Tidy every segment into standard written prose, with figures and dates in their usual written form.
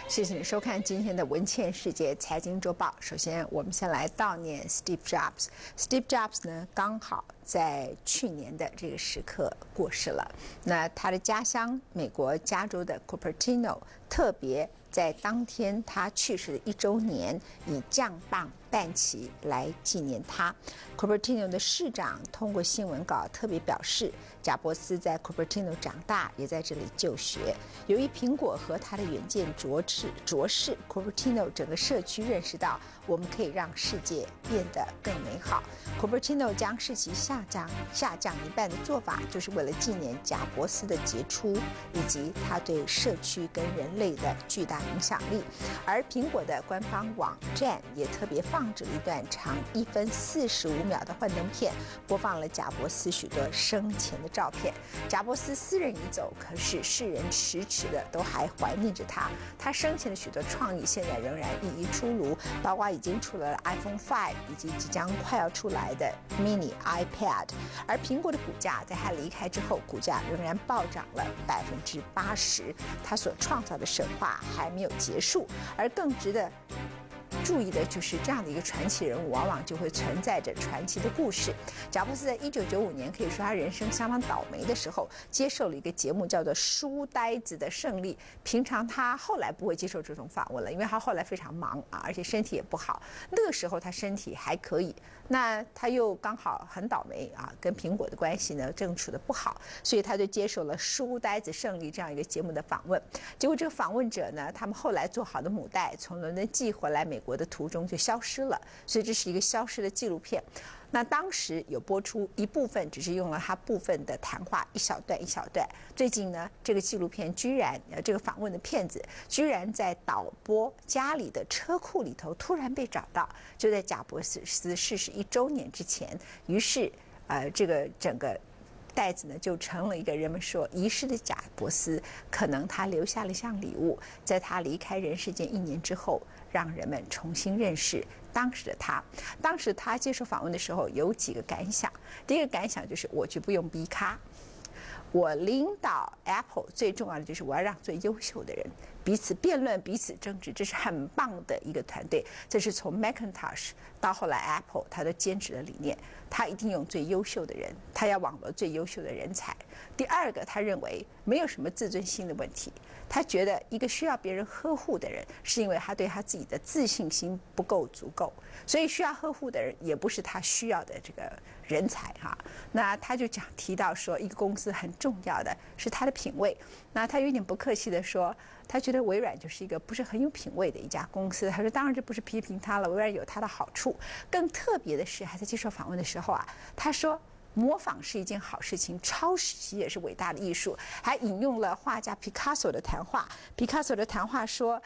谢谢你收看今天的文茜世界财经周报。首先，我们先来悼念 Steve Jobs。Steve Jobs 呢，刚好在去年的这个时刻过世了。那他的家乡美国加州的 Cupertino 特别在当天他去世的1周年，以降棒半旗来纪念他。Cupertino 的市长通过新闻稿特别表示，贾伯斯在 Cupertino 长大，也在这里就学。由于苹果和他的远见卓识 Cupertino 整个社区认识到，我们可以让世界变得更美好。Cupertino 将士气下降一半的做法，就是为了纪念贾伯斯的杰出，以及他对社区跟人类的巨大影响力。而苹果的官方网站也特别放置了一段长1分45秒的幻灯片，播放了贾伯斯许多生前的照片。贾伯斯私人已走，可是世人迟迟的都还怀念着他。他生前的许多创意现在仍然一一出炉，包括已经出了 iPhone 5以及即将快要出来的 Mini iPad。而苹果的股价在他离开之后，股价仍然暴涨了80%。他所创造的神话还没有结束，而更值得注意的就是这样的一个传奇人物，往往就会存在着传奇的故事。贾伯斯在1995年，可以说他人生相当倒霉的时候，接受了一个节目叫做《书呆子的胜利》。平常他后来不会接受这种访问了，因为他后来非常忙啊，而且身体也不好。那个时候他身体还可以，那他又刚好很倒霉啊，跟苹果的关系呢正处得不好，所以他就接受了《书呆子胜利》这样一个节目的访问。结果这个访问者呢，他们后来做好的母带从伦敦寄回来美国的途中就消失了，所以这是一个消失的纪录片。那当时有播出一部分，只是用了他部分的谈话，一小段。最近呢，这个纪录片居然这个访问的片子居然在导播家里的车库里头突然被找到，就在贾伯斯逝世1周年之前。于是这个整个袋子呢就成了一个人们说遗失的贾伯斯，可能他留下了一项礼物，在他离开人世间1年之后，让人们重新认识当时的他。当时他接受访问的时候有几个感想，第一个感想就是我就不用逼咖，我领导 Apple 最重要的就是我要让最优秀的人彼此辩论彼此争执，这是很棒的一个团队。这是从 Macintosh 到后来 Apple 他都坚持的理念，他一定用最优秀的人，他要网罗最优秀的人才。第二个，他认为没有什么自尊心的问题，他觉得一个需要别人呵护的人是因为他对他自己的自信心不够足够，所以需要呵护的人也不是他需要的这个人才哈。那他就提到说，一个公司很重要的是他的品味。那他有点不客气的说，他觉得微软就是一个不是很有品味的一家公司。他说当然这不是批评他了，微软有它的好处。更特别的是，还在接受访问的时候啊，他说模仿是一件好事情，抄袭也是伟大的艺术。还引用了画家皮卡索的谈话，皮卡索的谈话说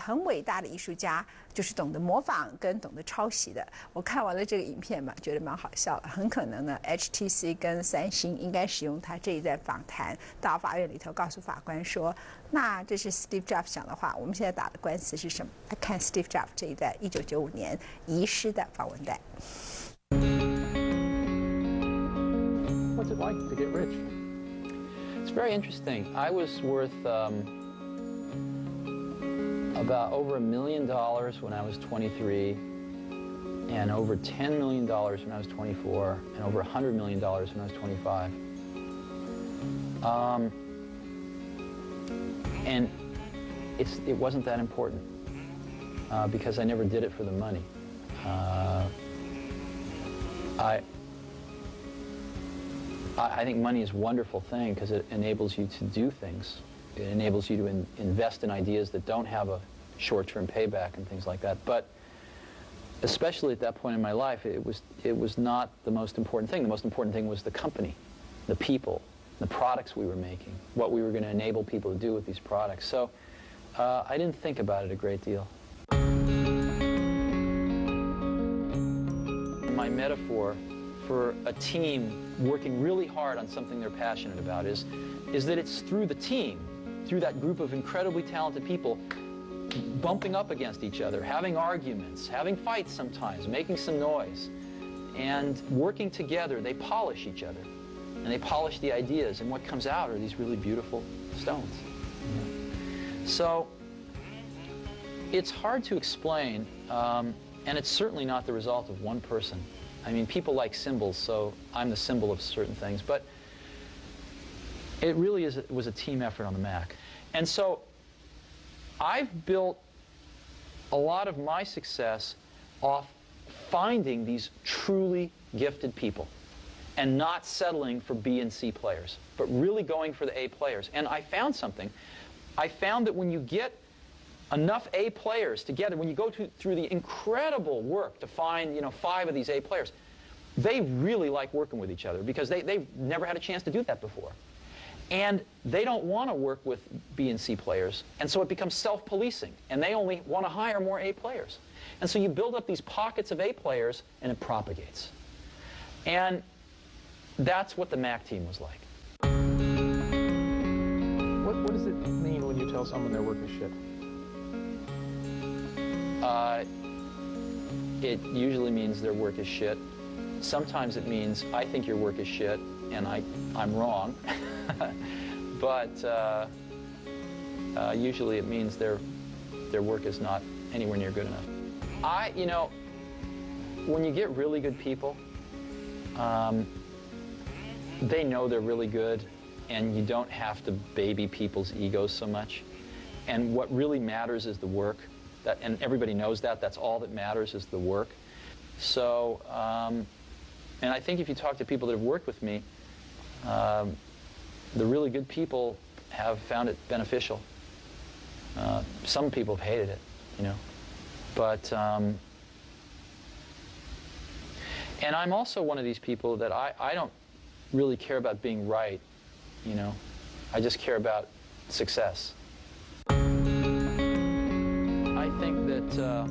很伟大的艺术家就是懂得模仿跟懂得抄袭的。我看完了这个影片嘛，觉得蛮好笑的。很可能呢 HTC 跟三星应该使用他这一段访谈到法院里头告诉法官说，那这是 Steve Jobs 讲的话，我们现在打的官司是什么？来看 Steve Jobs 这一段1995年遗失的访问带。What's it like to get rich? It's very interesting. I was worth about over $1 million when I was 23, and over $10 million when I was 24, and over $100 million when I was 25. And it wasn't that important because I never did it for the money. I think money is a wonderful thing because it enables you to do things. It enables you to invest in ideas that don't have a short-term payback and things like that. But especially at that point in my life, it was not the most important thing. The most important thing was the company, the people, the products we were making, what we were going to enable people to do with these products. So I didn't think about it a great deal. My metaphor for a team working really hard on something they're passionate about is that it's through the team, through that group of incredibly talented people bumping up against each other, having arguments, having fights sometimes, making some noise, and working together, they polish each other, and they polish the ideas, and what comes out are these really beautiful stones. So It's hard to explain, and it's certainly not the result of one person. I mean, people like symbols, so I'm the symbol of certain things, but it really was a team effort on the Mac. And so I've built a lot of my success off finding these truly gifted people and not settling for B and C players, but really going for the A players. And I found something. I found that when you get enough A players together, when you go through the incredible work to find 5 of these A players, they really like working with each other because they've never had a chance to do that before. And they don't want to work with B and C players, and so it becomes self-policing, and they only want to hire more A players. And so you build up these pockets of A players, and it propagates. And that's what the Mac team was like. What does it mean when you tell someone their work is shit? It usually means their work is shit. Sometimes it means I think your work is shit, and I'm wrong. But usually it means their work is not anywhere near good enough. When you get really good people, they know they're really good, and you don't have to baby people's egos so much. And what really matters is the work. And everybody knows that. That's all that matters is the work. So, and I think if you talk to people that have worked with me, the really good people have found it beneficial. Some people have hated it, But, and I'm also one of these people that I don't really care about being right, I just care about success. I think that,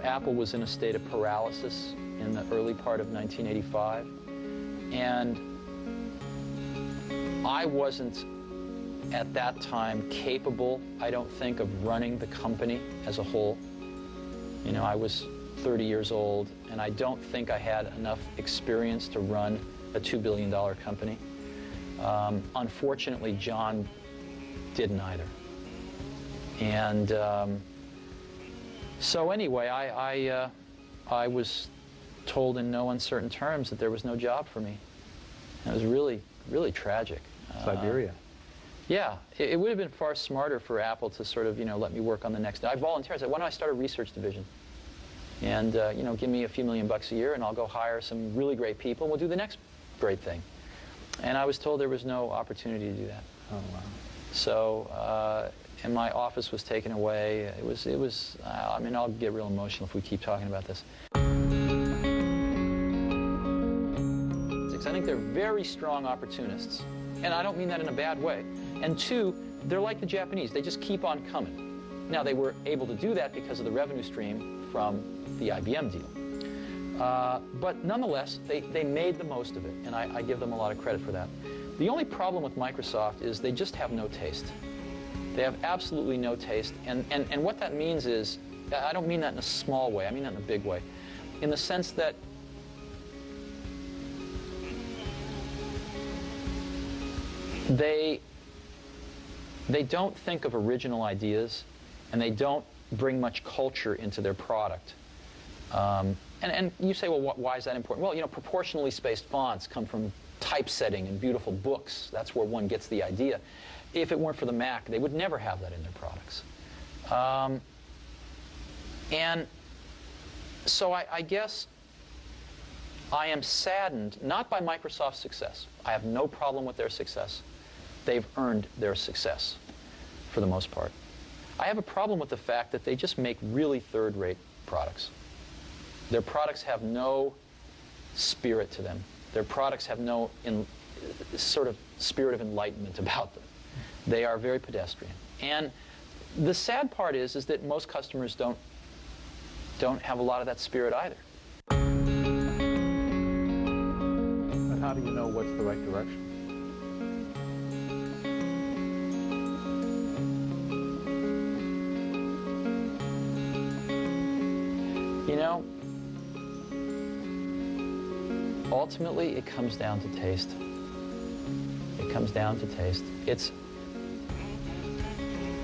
Apple was in a state of paralysis in the early part of 1985, and I wasn't at that time capable, I don't think, of running the company as a whole. I was 30 years old, and I don't think I had enough experience to run a $2 billion company. Unfortunately, John didn't either. And so anyway, I was told in no uncertain terms that there was no job for me. It was really, really tragic. Siberia. Yeah, it would have been far smarter for Apple to sort of, let me work on the next. I volunteered. I said, why don't I start a research division? And, give me a few $1,000,000 a year, and I'll go hire some really great people, and we'll do the next great thing. And I was told there was no opportunity to do that. Oh, wow. So, and my office was taken away. It was. I'll get real emotional if we keep talking about this. I think they're very strong opportunists, and I don't mean that in a bad way. And 2, they're like the Japanese. They just keep on coming. Now, they were able to do that because of the revenue stream from the IBM deal. But nonetheless, they made the most of it, and I give them a lot of credit for that. The only problem with Microsoft is they just have no taste. They have absolutely no taste, and what that means is, I don't mean that in a small way, I mean that in a big way, in the sense that they don't think of original ideas, and they don't bring much culture into their product. And you say, well, why is that important? Well, proportionally spaced fonts come from typesetting and beautiful books. That's where one gets the idea. If it weren't for the Mac, they would never have that in their products. And so I guess I am saddened, not by Microsoft's success. I have no problem with their success. They've earned their success, for the most part. I have a problem with the fact that they just make really third-rate products. Their products have no spirit to them. Their products have no sort of spirit of enlightenment about them. They are very pedestrian. And the sad part is that most customers don't have a lot of that spirit either. And how do you know what's the right direction? Ultimately, it comes down to taste. It comes down to taste.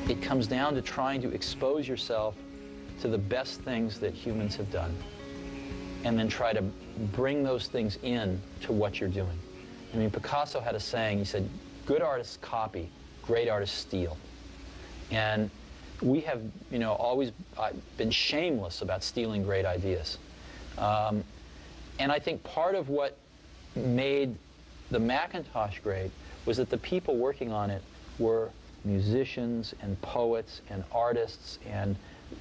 it comes down to trying to expose yourself to the best things that humans have done, and then try to bring those things in to what you're doing. I mean, Picasso had a saying, he said, good artists copy, great artists steal. And we have, you know, always been shameless about stealing great ideas. And I think part of what made the Macintosh great was that the people working on it were musicians and poets and artists and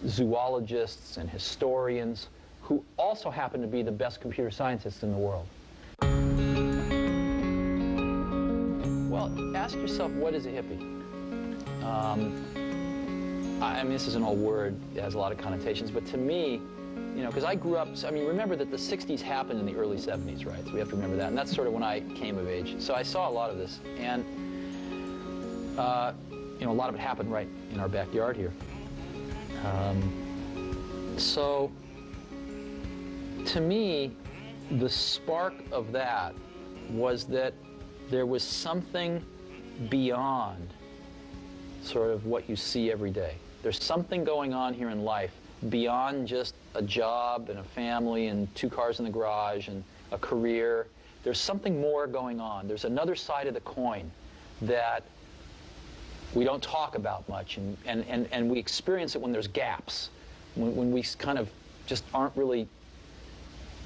zoologists and historians who also happen to be the best computer scientists in the world. Well, ask yourself, what is a hippie? I mean, this is an old word. It has a lot of connotations. But to me, you know, because I grew up, I mean, remember that the 60s happened in the early 70s, right? So we have to remember that. And that's sort of when I came of age. So I saw a lot of this. And, you know, a lot of it happened right in our backyard here. So to me, the spark of that was that there was something beyond sort of what you see every day. There's something going on here in life beyond just a job and a family and 2 cars in the garage and a career. There's something more going on. There's another side of the coin that we don't talk about much, and we experience it when there's gaps, when we kind of just aren't really,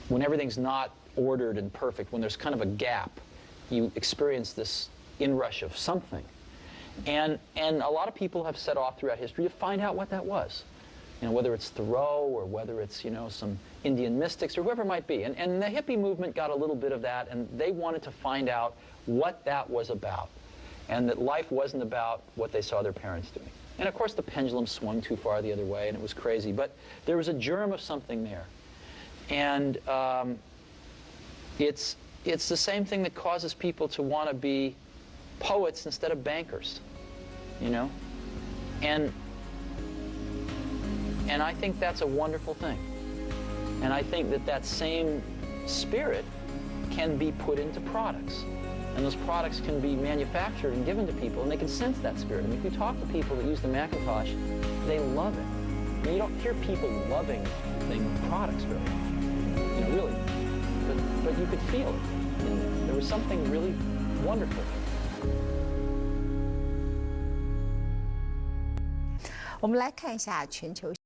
when everything's not ordered and perfect, when there's kind of a gap, you experience this inrush of something. And a lot of people have set off throughout history to find out what that was. You know, whether it's Thoreau or whether it's, you know, some Indian mystics or whoever it might be. And the hippie movement got a little bit of that, and they wanted to find out what that was about. And that life wasn't about what they saw their parents doing. And of course the pendulum swung too far the other way, and it was crazy. But there was a germ of something there. And it's the same thing that causes people to want to be poets instead of bankers, you know? And I think that's a wonderful thing. And I think that that same spirit can be put into products. And those products can be manufactured and given to people, and they can sense that spirit. I mean, if you talk to people that use the Macintosh, they love it. I mean, you don't hear people loving products very often, you know, really. But you could feel it in there. There was something really wonderful. 我们来看一下全球